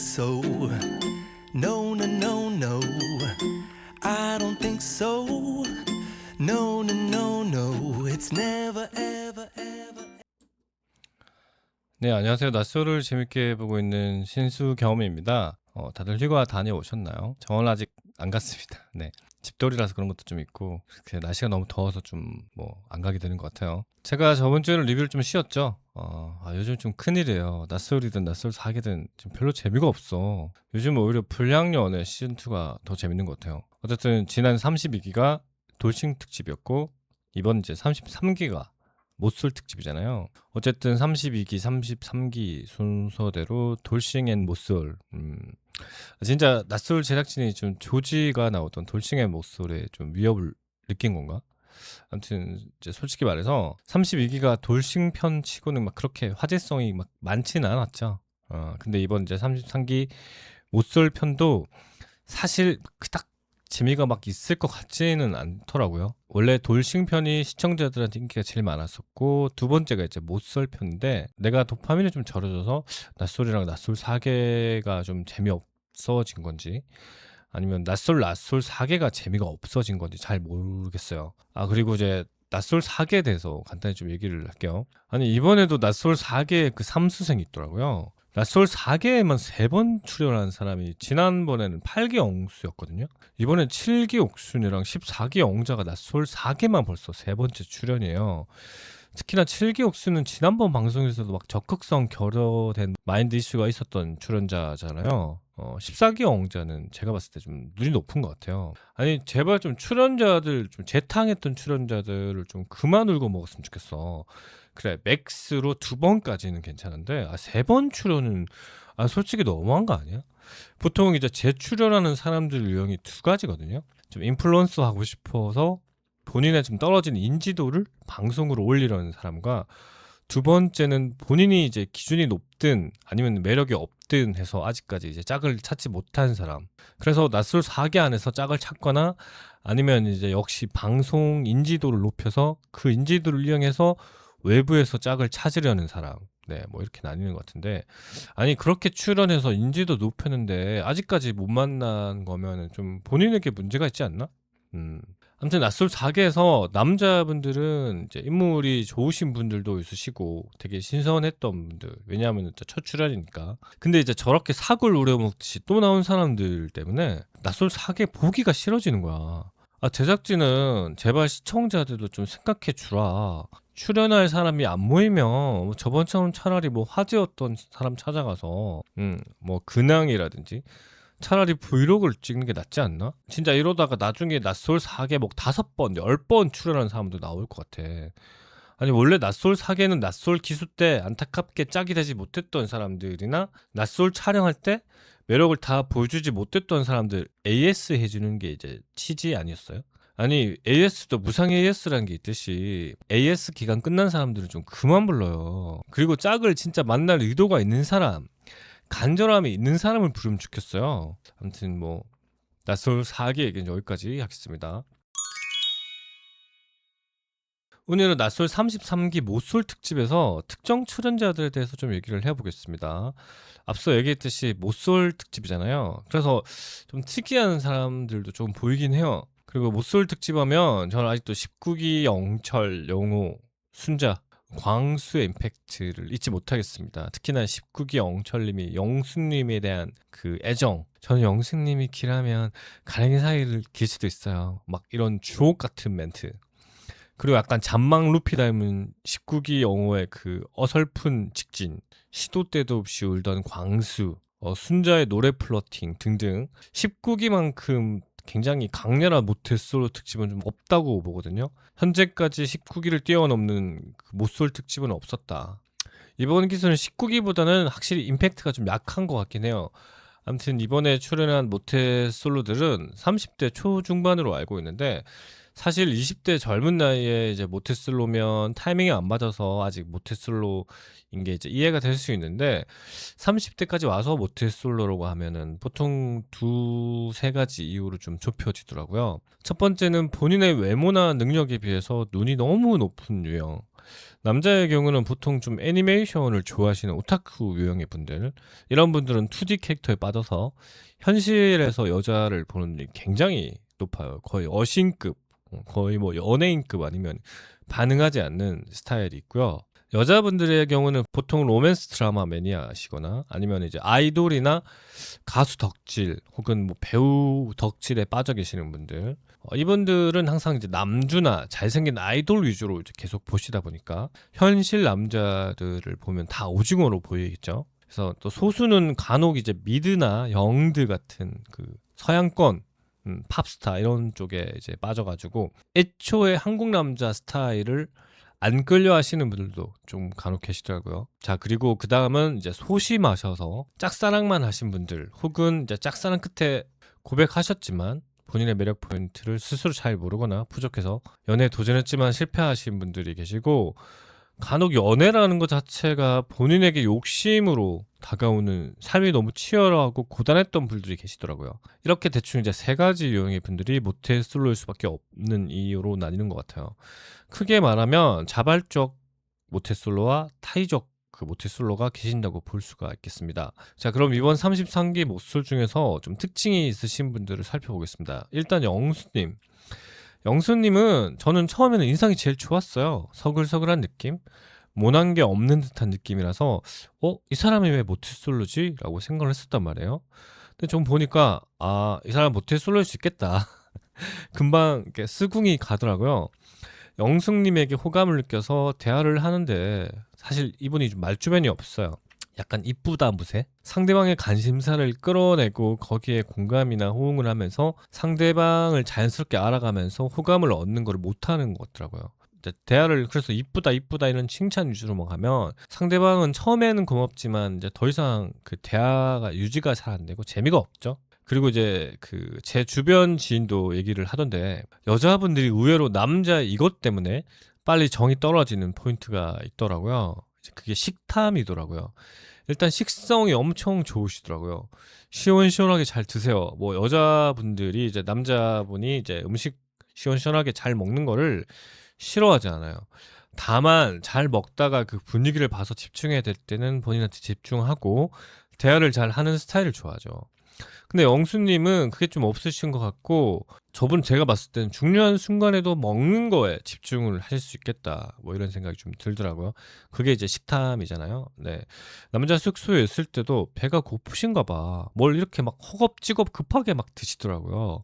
so. No, no, no, no. I don't think so. No, no, no, no. It's never, ever, ever. 네, 안녕하세요. 낮술을 재밌게 보고 있는 신수겸입니다. 다들 휴가 다녀오셨나요? 저는 아직 안 갔습니다. 네, 집돌이라서 그런 것도 좀 있고 날씨가 너무 더워서 좀 안 가게 되는 것 같아요. 제가 저번 주에는 리뷰를 좀 쉬었죠. 요즘 좀 큰일이에요. 낮술이든 낮술 사기든 좀 별로 재미가 없어. 요즘 오히려 불량연애 시즌2가 더 재밌는 것 같아요. 어쨌든 지난 32기가 돌싱 특집이었고 이번 이제 33기가 못쏠 특집이잖아요. 어쨌든 32기, 33기 순서대로 돌싱 앤 못쏠. 진짜 낯설 제작진이 좀 조지가 나오던 돌싱 앤 못쏠에 좀 위협을 느낀 건가? 아무튼 이제 솔직히 말해서 32기가 돌싱 편 치고는 막 그렇게 화제성이 막 많지는 않았죠. 근데 이번 이제 33기 못쏠 편도 사실 그닥 재미가 막 있을 것 같지는 않더라고요. 원래 돌싱 편이 시청자들한테 인기가 제일 많았었고 두 번째가 이제 못쏠 편인데 내가 도파민이 좀 절여져서 낯솔이랑 낯솔 사계가 좀 재미없어진 건지 아니면 낯솔 사계가 재미가 없어진 건지 잘 모르겠어요. 그리고 이제 낯솔 사계에 대해서 간단히 좀 얘기를 할게요. 아니 이번에도 낯솔 사계에 그 삼수생이 있더라고요. 낯솔 4기에만 3번 출연한 사람이 지난번에는 8기 엉수였거든요. 이번엔 7기 옥순이랑 14기 엉자가 낯솔 4기만 벌써 3번째 출연이에요. 특히나 7기 옥수는 지난번 방송에서도 막 적극성 결여된 마인드 이슈가 있었던 출연자잖아요. 14기 엉자는 제가 봤을 때 좀 눈이 높은 것 같아요. 아니 제발 좀 출연자들 좀 재탕했던 출연자들을 좀 그만 울고 먹었으면 좋겠어. 그래 맥스로 2번까지는 괜찮은데 3번 출연은 솔직히 너무한 거 아니야? 보통 이제 재출연하는 사람들 유형이 두 가지거든요. 좀 인플루언서 하고 싶어서 본인의 좀 떨어진 인지도를 방송으로 올리려는 사람과 두 번째는 본인이 이제 기준이 높든 아니면 매력이 없든 해서 아직까지 이제 짝을 찾지 못한 사람. 그래서 낯설 4기 안에서 짝을 찾거나 아니면 이제 역시 방송 인지도를 높여서 그 인지도를 이용해서 외부에서 짝을 찾으려는 사람. 네, 뭐 이렇게 나뉘는 것 같은데 아니 그렇게 출연해서 인지도 높였는데 아직까지 못 만난 거면은 좀 본인에게 문제가 있지 않나? 아무튼 낯설 4기에서 남자분들은 이제 인물이 좋으신 분들도 있으시고 되게 신선했던 분들 왜냐하면 첫 출연이니까 근데 이제 저렇게 사골 우려먹듯이 또 나온 사람들 때문에 낯설 4기 보기가 싫어지는 거야. 제작진은 제발 시청자들도 좀 생각해 주라. 출연할 사람이 안 모이면 저번처럼 차라리 뭐 화제였던 사람 찾아가서 뭐 근황이라든지 차라리 브이로그를 찍는 게 낫지 않나? 진짜 이러다가 나중에 낯솔 4개 뭐 5번, 10번 출연한 사람도 나올 것 같아. 아니 원래 낯솔 4개는 낯솔 기수 때 안타깝게 짝이 되지 못했던 사람들이나 낯솔 촬영할 때 매력을 다 보여주지 못했던 사람들 AS 해주는 게 이제 취지 아니었어요? 아니 AS도 무상 AS라는 게 있듯이 AS 기간 끝난 사람들은 좀 그만 불러요. 그리고 짝을 진짜 만날 의도가 있는 사람 간절함이 있는 사람을 부르면 좋겠어요. 아무튼 뭐 낯설 4기 얘기는 여기까지 하겠습니다. 오늘은 낯설 33기 못쏠 특집에서 특정 출연자들에 대해서 좀 얘기를 해보겠습니다. 앞서 얘기했듯이 못쏠 특집이잖아요. 그래서 좀 특이한 사람들도 좀 보이긴 해요. 그리고 못쏠 특집하면 저는 아직도 19기 영철, 영호, 순자, 광수의 임팩트를 잊지 못하겠습니다. 특히나 19기 영철님이 영수님에 대한 그 애정. 저는 영수님이 길하면 가랭이 사이를 길 수도 있어요. 막 이런 주옥 같은 멘트. 그리고 약간 잔망 루피 닮은 19기 영호의 그 어설픈 직진, 시도 때도 없이 울던 광수, 순자의 노래 플러팅 등등 19기만큼 굉장히 강렬한 모태솔로 특집은 좀 없다고 보거든요. 현재까지 19기를 뛰어넘는 그 모솔 특집은 없었다. 이번 기수는 19기보다는 확실히 임팩트가 좀 약한 것 같긴 해요. 아무튼 이번에 출연한 모태솔로들은 30대 초중반으로 알고 있는데 사실 20대 젊은 나이에 이제 모태솔로면 타이밍이 안 맞아서 아직 모태솔로인 게 이제 이해가 될 수 있는데 30대까지 와서 모태솔로라고 하면은 보통 두세 가지 이유로 좀 좁혀지더라고요. 첫 번째는 본인의 외모나 능력에 비해서 눈이 너무 높은 유형. 남자의 경우는 보통 좀 애니메이션을 좋아하시는 오타쿠 유형의 분들, 이런 분들은 2D 캐릭터에 빠져서 현실에서 여자를 보는 일이 굉장히 높아요. 거의 어신급, 거의 뭐 연예인급 아니면 반응하지 않는 스타일이 있고요. 여자분들의 경우는 보통 로맨스 드라마 매니아시거나 아니면 이제 아이돌이나 가수 덕질 혹은 뭐 배우 덕질에 빠져 계시는 분들, 이분들은 항상 이제 남주나 잘생긴 아이돌 위주로 이제 계속 보시다 보니까 현실 남자들을 보면 다 오징어로 보이겠죠. 그래서 또 소수는 간혹 이제 미드나 영드 같은 그 서양권 팝스타 이런 쪽에 이제 빠져가지고 애초에 한국 남자 스타일을 안 끌려 하시는 분들도 좀 간혹 계시더라고요. 자, 그리고 그 다음은 이제 소심하셔서 짝사랑만 하신 분들, 혹은 이제 짝사랑 끝에 고백하셨지만 본인의 매력 포인트를 스스로 잘 모르거나 부족해서 연애에 도전했지만 실패하신 분들이 계시고, 간혹 연애라는 것 자체가 본인에게 욕심으로 다가오는, 삶이 너무 치열하고 고단했던 분들이 계시더라고요. 이렇게 대충 이제 세 가지 유형의 분들이 모태솔로일 수밖에 없는 이유로 나뉘는 것 같아요. 크게 말하면 자발적 모태솔로와 타의적 그 모태솔로가 계신다고 볼 수가 있겠습니다. 자, 그럼 이번 33기 모쏠 중에서 좀 특징이 있으신 분들을 살펴보겠습니다. 일단 영수님. 영수님은 저는 처음에는 인상이 제일 좋았어요. 서글서글한 느낌? 모난 게 없는 듯한 느낌이라서 이 사람이 왜 모태솔로지? 라고 생각을 했었단 말이에요. 근데 좀 보니까 이 사람 모태솔로일 수 있겠다. 금방 이렇게 스궁이 가더라고요. 영숙님에게 호감을 느껴서 대화를 하는데 사실 이분이 좀 말주변이 없어요. 약간 이쁘다 무새? 상대방의 관심사를 끌어내고 거기에 공감이나 호응을 하면서 상대방을 자연스럽게 알아가면서 호감을 얻는 걸 못하는 것 같더라고요. 대화를 그래서 이쁘다 이런 칭찬 위주로만 가면 상대방은 처음에는 고맙지만 이제 더 이상 그 대화가 유지가 잘 안 되고 재미가 없죠. 그리고 이제 그 제 주변 지인도 얘기를 하던데 여자분들이 의외로 남자 이것 때문에 빨리 정이 떨어지는 포인트가 있더라고요. 그게 식탐이더라고요. 일단 식성이 엄청 좋으시더라고요. 시원시원하게 잘 드세요. 뭐 여자분들이 이제 남자분이 이제 음식 시원시원하게 잘 먹는 거를 싫어하지 않아요. 다만 잘 먹다가 그 분위기를 봐서 집중해야 될 때는 본인한테 집중하고 대화를 잘 하는 스타일을 좋아하죠. 근데 영수님은 그게 좀 없으신 것 같고, 저분 제가 봤을 때는 중요한 순간에도 먹는 거에 집중을 하실 수 있겠다, 뭐 이런 생각이 좀 들더라고요. 그게 이제 식탐이잖아요. 네, 남자 숙소에 있을 때도 배가 고프신가 봐. 뭘 이렇게 막 허겁지겁 급하게 막 드시더라고요.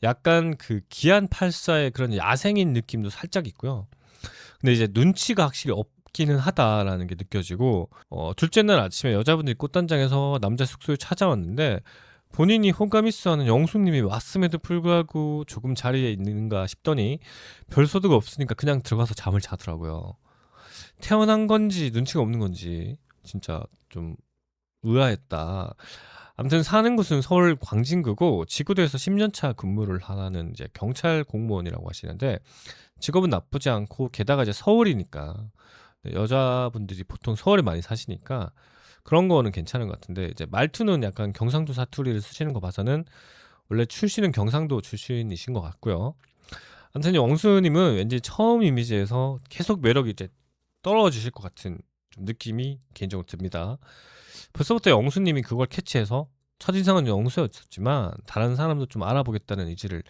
약간 그 기안84의 그런 야생인 느낌도 살짝 있고요. 근데 이제 눈치가 확실히 없기는 하다라는 게 느껴지고, 둘째 날 아침에 여자분들이 꽃단장에서 남자 숙소에 찾아왔는데 본인이 호감 있어하는 영숙님이 왔음에도 불구하고 조금 자리에 있는가 싶더니 별 소득 없으니까 그냥 들어가서 잠을 자더라고요. 태어난 건지 눈치가 없는 건지 진짜 좀 의아했다. 아무튼 사는 곳은 서울 광진구고 지구대에서 10년차 근무를 하는 이제 경찰 공무원이라고 하시는데, 직업은 나쁘지 않고 게다가 이제 서울이니까 여자분들이 보통 서울에 많이 사시니까 그런 거는 괜찮은 것 같은데, 이제 말투는 약간 경상도 사투리를 쓰시는 거 봐서는 원래 출신은 경상도 출신이신 것 같고요. 아무튼 영수님은 왠지 처음 이미지에서 계속 매력이 이제 떨어지실 것 같은 좀 느낌이 개인적으로 듭니다. 벌써부터 영수님이 그걸 캐치해서 첫인상은 영수였었지만 다른 사람도 좀 알아보겠다는 의지를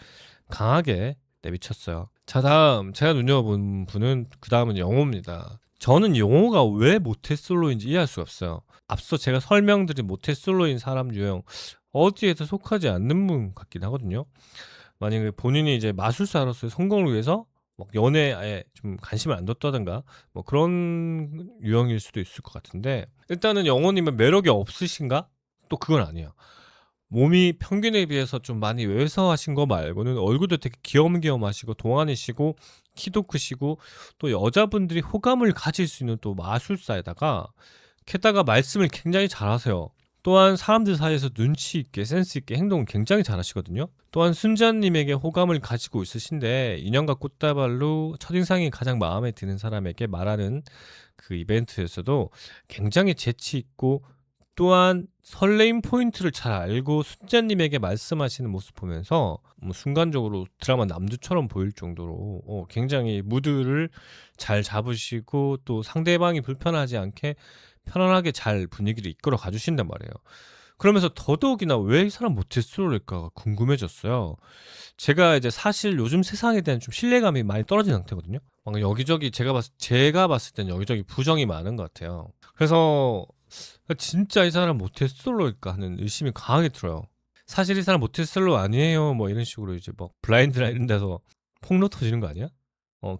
강하게 내비쳤어요. 자, 다음 제가 눈여본 분은, 그 다음은 영호입니다. 저는 영호가 왜 모태솔로인지 이해할 수가 없어요. 앞서 제가 설명드린 모태솔로인 사람 유형 어디에도 속하지 않는 분 같긴 하거든요. 만약에 본인이 이제 마술사로서의 성공을 위해서 막 연애에 좀 관심을 안 뒀다든가 뭐 그런 유형일 수도 있을 것 같은데, 일단은 영호님은 매력이 없으신가? 또 그건 아니에요. 몸이 평균에 비해서 좀 많이 왜소하신 거 말고는 얼굴도 되게 귀염귀염하시고 동안이시고 키도 크시고 또 여자분들이 호감을 가질 수 있는 또 마술사에다가 게다가 말씀을 굉장히 잘하세요. 또한 사람들 사이에서 눈치 있게 센스 있게 행동을 굉장히 잘하시거든요. 또한 순자님에게 호감을 가지고 있으신데 인형과 꽃다발로 첫인상이 가장 마음에 드는 사람에게 말하는 그 이벤트에서도 굉장히 재치 있고 또한 설레임 포인트를 잘 알고 순자님에게 말씀하시는 모습 보면서 순간적으로 드라마 남주처럼 보일 정도로 굉장히 무드를 잘 잡으시고 또 상대방이 불편하지 않게 편안하게 잘 분위기를 이끌어 가주신단 말이에요. 그러면서 더더욱이나 왜 이 사람 모태솔로일까가 궁금해졌어요. 제가 이제 사실 요즘 세상에 대한 좀 신뢰감이 많이 떨어진 상태거든요. 막 여기저기 제가 봤을 땐 여기저기 부정이 많은 것 같아요. 그래서 진짜 이 사람 모태솔로일까 하는 의심이 강하게 들어요. 사실 이 사람 모태솔로 아니에요. 뭐 이런 식으로 이제 막 블라인드나 이런 데서 폭로 터지는 거 아니야?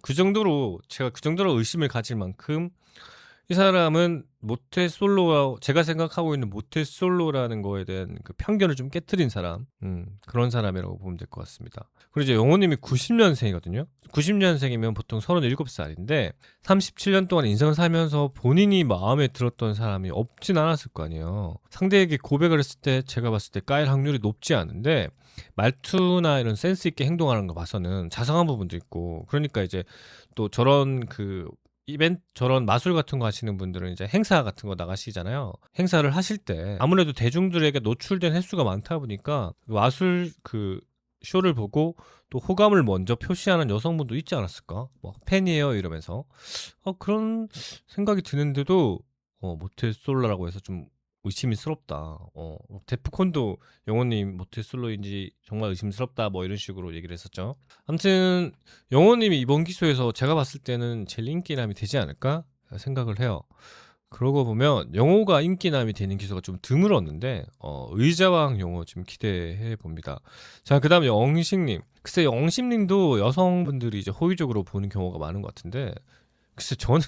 그 정도로 제가 그 정도로 의심을 가질 만큼 이 사람은 모태솔로와 제가 생각하고 있는 모태솔로라는 거에 대한 그 편견을 좀 깨트린 사람, 그런 사람이라고 보면 될 것 같습니다. 그리고 이제 영호님이 90년생이거든요. 90년생이면 보통 37살인데 37년 동안 인생을 살면서 본인이 마음에 들었던 사람이 없진 않았을 거 아니에요. 상대에게 고백을 했을 때 제가 봤을 때 까일 확률이 높지 않은데 말투나 이런 센스 있게 행동하는 거 봐서는 자상한 부분도 있고, 그러니까 이제 또 저런 그 저런 마술 같은 거 하시는 분들은 이제 행사 같은 거 나가시잖아요. 행사를 하실 때 아무래도 대중들에게 노출된 횟수가 많다 보니까 마술 그 쇼를 보고 또 호감을 먼저 표시하는 여성분도 있지 않았을까? 뭐 팬이에요 이러면서 그런 생각이 드는데도 모태솔로라고 해서 좀 의심스럽다. 데프콘도 영호님 모태솔로인지 정말 의심스럽다 뭐 이런 식으로 얘기를 했었죠. 아무튼 영호님이 이번 기소에서 제가 봤을 때는 제일 인기남이 되지 않을까 생각을 해요. 그러고 보면 영호가 인기남이 되는 기소가 좀 드물었는데 의자왕 영호 지금 기대해 봅니다. 자, 그다음 영식님. 글쎄 영식님도 여성분들이 이제 호의적으로 보는 경우가 많은 것 같은데, 글쎄 저는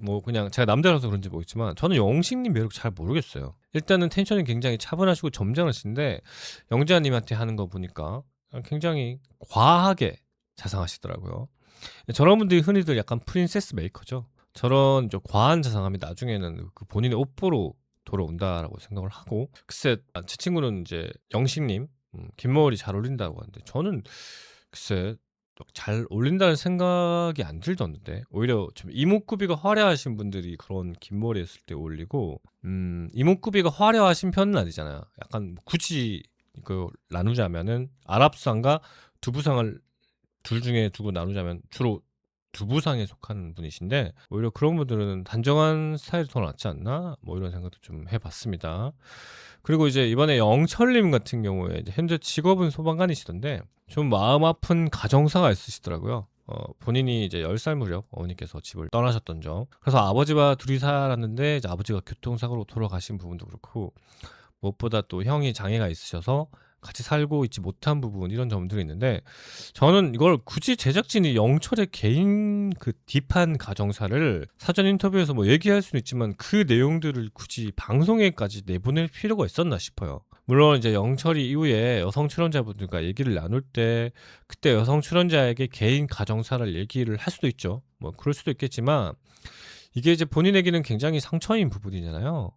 뭐 그냥 제가 남자라서 그런지 모르겠지만 저는 영식님 매력 잘 모르겠어요. 일단은 텐션이 굉장히 차분하시고 점잖으신데 영자님한테 하는 거 보니까 굉장히 과하게 자상하시더라고요. 저런 분들이 흔히들 약간 프린세스 메이커죠. 저런 좀 과한 자상함이 나중에는 그 본인의 옵보로 돌아온다라고 생각을 하고, 글쎄 제 친구는 이제 영식님 긴 머리 잘 어울린다고 하는데 저는 글쎄 잘 어울린다는 생각이 안 들던데, 오히려 좀 이목구비가 화려하신 분들이 그런 긴 머리 했을 때 어울리고, 이목구비가 화려하신 편은 아니잖아요. 약간 굳이 그 나누자면은 아랍상과 두부상을 둘 중에 두고 나누자면 주로 두부상에 속하는 분이신데, 오히려 그런 분들은 단정한 스타일이 더 낫지 않나 뭐 이런 생각도 좀 해봤습니다. 그리고 이제 이번에 영철님 같은 경우에 이제 현재 직업은 소방관이시던데 좀 마음 아픈 가정사가 있으시더라고요. 본인이 이제 10살 무렵 어머니께서 집을 떠나셨던 점, 그래서 아버지와 둘이 살았는데 이제 아버지가 교통사고로 돌아가신 부분도 그렇고, 무엇보다 또 형이 장애가 있으셔서 같이 살고 있지 못한 부분, 이런 점들이 있는데, 저는 이걸 굳이 제작진이 영철의 개인 그 딥한 가정사를 사전 인터뷰에서 뭐 얘기할 수는 있지만 그 내용들을 굳이 방송에까지 내보낼 필요가 있었나 싶어요. 물론 이제 영철이 이후에 여성 출연자분들과 얘기를 나눌 때 그때 여성 출연자에게 개인 가정사를 얘기를 할 수도 있죠. 뭐 그럴 수도 있겠지만 이게 이제 본인에게는 굉장히 상처인 부분이잖아요.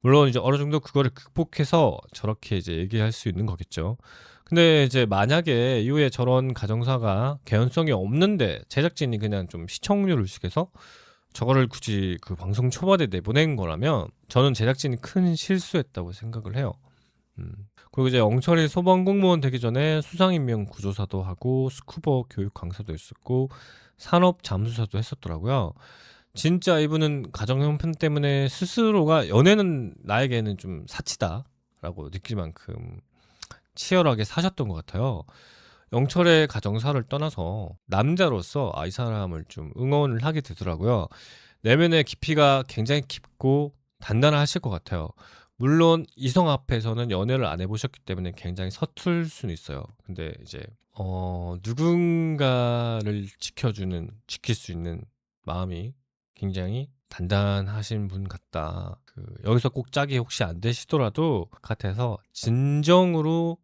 물론 이제 어느 정도 그거를 극복해서 저렇게 이제 얘기할 수 있는 거겠죠. 근데 이제 만약에 이후에 저런 가정사가 개연성이 없는데 제작진이 그냥 좀 시청률을 위해서 저거를 굳이 그 방송 초반에 내보낸 거라면 저는 제작진이 큰 실수했다고 생각을 해요. 그리고 이제 영철이 소방 공무원 되기 전에 수상인명 구조사도 하고 스쿠버 교육 강사도 했었고 산업 잠수사도 했었더라고요. 진짜 이분은 가정 형편 때문에 스스로가 연애는 나에게는 좀 사치다라고 느낄 만큼 치열하게 사셨던 것 같아요. 영철의 가정사를 떠나서 남자로서 이 사람을 좀 응원을 하게 되더라고요. 내면의 깊이가 굉장히 깊고 단단하실 것 같아요. 물론 이성 앞에서는 연애를 안 해보셨기 때문에 굉장히 서툴 수는 있어요. 근데 이제 누군가를 지킬 수 있는 마음이 굉장히 단단하신 분 같다. 여기서 꼭 짝이 혹시 안 되시더라도 같아서 진정으로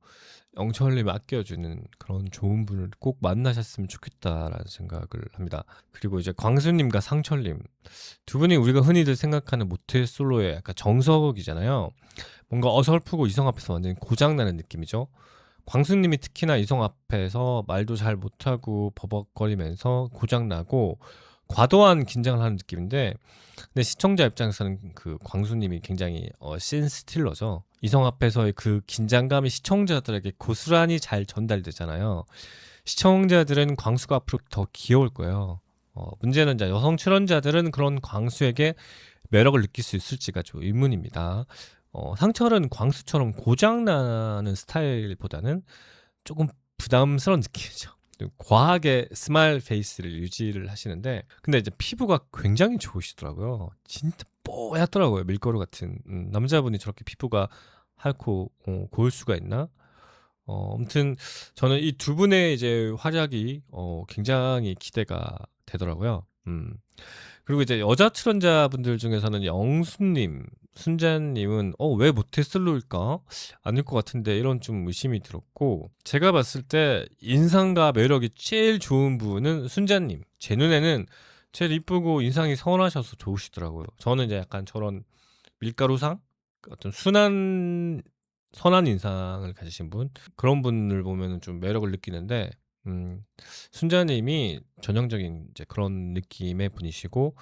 영철님 아껴주는 그런 좋은 분을 꼭 만나셨으면 좋겠다라는 생각을 합니다. 그리고 이제 광수님과 상철님 두 분이 우리가 흔히들 생각하는 모태 솔로의 약간 정석이잖아요. 뭔가 어설프고 이성 앞에서 완전히 고장나는 느낌이죠. 광수님이 특히나 이성 앞에서 말도 잘 못하고 버벅거리면서 고장나고 과도한 긴장을 하는 느낌인데, 근데 시청자 입장에서는 그 광수님이 굉장히 씬 스틸러죠. 이성 앞에서의 그 긴장감이 시청자들에게 고스란히 잘 전달되잖아요. 시청자들은 광수가 앞으로 더 귀여울 거예요. 문제는 이제 여성 출연자들은 그런 광수에게 매력을 느낄 수 있을지가 좀 의문입니다. 상철은 광수처럼 고장나는 스타일보다는 조금 부담스러운 느낌이죠. 과하게 스마일 페이스를 유지를 하시는데, 근데 이제 피부가 굉장히 좋으시더라고요. 진짜 뽀얗더라고요. 밀가루 같은. 남자분이 저렇게 피부가 하얗고 고울 수가 있나? 아무튼 저는 이 두 분의 이제 활약이 굉장히 기대가 되더라고요. 그리고 이제 여자 출연자분들 중에서는 영수님, 순자님은 왜 모태솔로일까? 아닐 것 같은데 이런 좀 의심이 들었고, 제가 봤을 때 인상과 매력이 제일 좋은 분은 순자님. 제 눈에는 제일 이쁘고 인상이 선하셔서 좋으시더라고요. 저는 이제 약간 저런 밀가루상? 어떤 선한 인상을 가지신 분? 그런 분을 보면 좀 매력을 느끼는데, 순자님이 전형적인 이제 그런 느낌의 분이시고,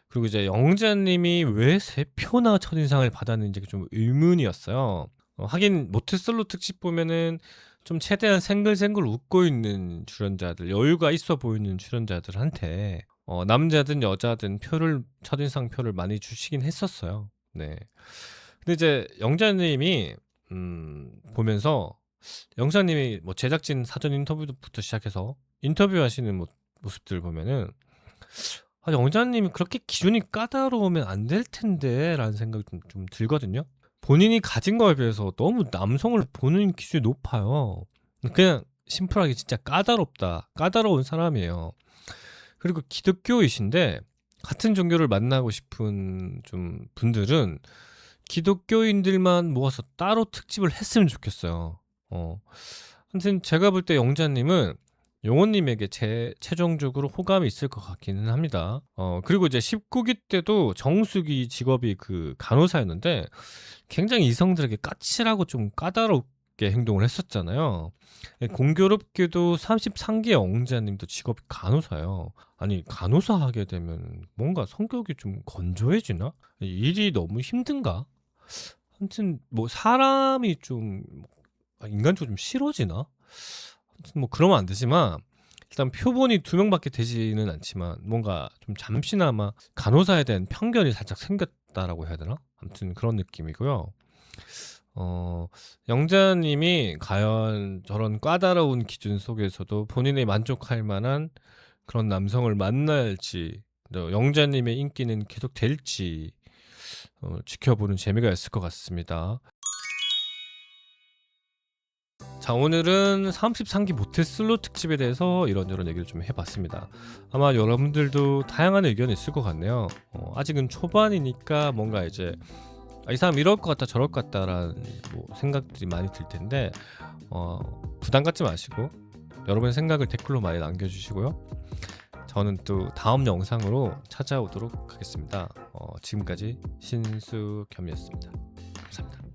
그리고 이제 영자님이 왜 3표나 첫인상을 받았는지 좀 의문이었어요. 하긴 모태솔로 특집 보면은 좀 최대한 생글생글 웃고 있는 출연자들, 여유가 있어 보이는 출연자들한테 남자든 여자든 첫인상 표를 많이 주시긴 했었어요. 네. 근데 이제 영자님이 보면서, 영자님이 뭐 제작진 사전 인터뷰부터 시작해서 인터뷰하시는 모습들 보면은 영자님이 그렇게 기준이 까다로우면 안 될 텐데라는 생각이 좀 들거든요. 본인이 가진 거에 비해서 너무 남성을 보는 기준이 높아요. 그냥 심플하게 진짜 까다로운 사람이에요. 그리고 기독교이신데, 같은 종교를 만나고 싶은 좀 분들은 기독교인들만 모아서 따로 특집을 했으면 좋겠어요. 아무튼 제가 볼 때 영자님은 용호님에게 최종적으로 호감이 있을 것 같기는 합니다. 그리고 이제 19기 때도 정숙이 직업이 그 간호사였는데 굉장히 이성들에게 까칠하고 좀 까다롭게 행동을 했었잖아요. 공교롭게도 33기의 영자님도 직업이 간호사예요. 아니, 간호사 하게 되면 뭔가 성격이 좀 건조해지나? 일이 너무 힘든가? 아무튼 뭐 사람이 좀 인간적으로 좀 싫어지나? 아무튼 뭐 그러면 안 되지만, 일단 표본이 2명밖에 되지는 않지만 뭔가 좀 잠시나마 간호사에 대한 편견이 살짝 생겼다라고 해야 되나? 아무튼 그런 느낌이고요. 영자님이 과연 저런 까다로운 기준 속에서도 본인이 만족할 만한 그런 남성을 만날지, 영자님의 인기는 계속 될지 지켜보는 재미가 있을 것 같습니다. 자, 오늘은 33기 모태솔로 특집에 대해서 이런저런 얘기를 좀 해봤습니다. 아마 여러분들도 다양한 의견이 있을 것 같네요. 아직은 초반이니까 뭔가 이제 이 사람 이럴 것 같다 저럴 것 같다라는 생각들이 많이 들 텐데, 부담 갖지 마시고 여러분의 생각을 댓글로 많이 남겨주시고요. 저는 또 다음 영상으로 찾아오도록 하겠습니다. 지금까지 신수겸이었습니다. 감사합니다.